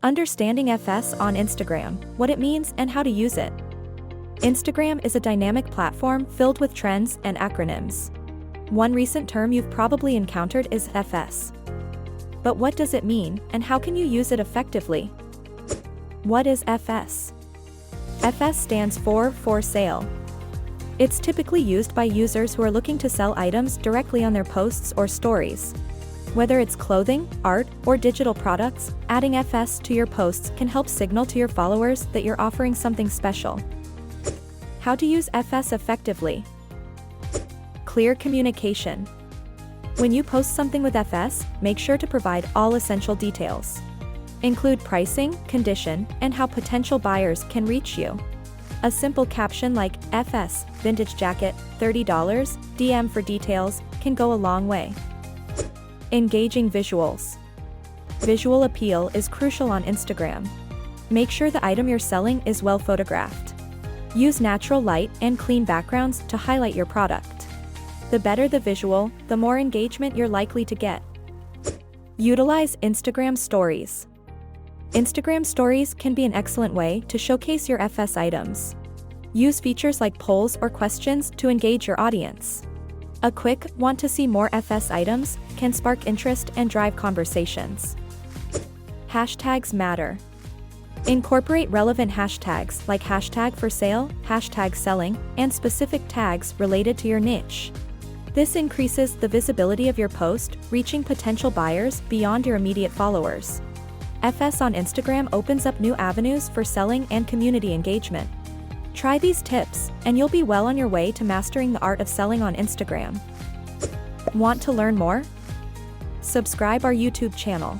Understanding FS on Instagram, what it means and how to use it. Instagram is a dynamic platform filled with trends and acronyms. One recent term you've probably encountered is FS. But what does it mean, and how can you use it effectively? What is FS? FS stands for sale. It's typically used by users who are looking to sell items directly on their posts or stories. Whether it's clothing, art, or digital products, adding FS to your posts can help signal to your followers that you're offering something special. How to use FS effectively. Clear communication. When you post something with FS, make sure to provide all essential details. Include pricing, condition, and how potential buyers can reach you. A simple caption like, FS, vintage jacket, $30, DM for details, can go a long way. Engaging visuals. Visual appeal is crucial on Instagram. Make sure the item you're selling is well photographed. Use natural light and clean backgrounds to highlight your product. The better the visual, the more engagement you're likely to get. Utilize Instagram stories. Instagram stories can be an excellent way to showcase your FS items. Use features like polls or questions to engage your audience. A quick "want to see more FS items" can spark interest and drive conversations. Hashtags matter. Incorporate relevant hashtags like #for-sale, #selling, and specific tags related to your niche. This increases the visibility of your post, reaching potential buyers beyond your immediate followers. FS on Instagram opens up new avenues for selling and community engagement. Try these tips, and you'll be well on your way to mastering the art of selling on Instagram. Want to learn more? Subscribe our YouTube channel.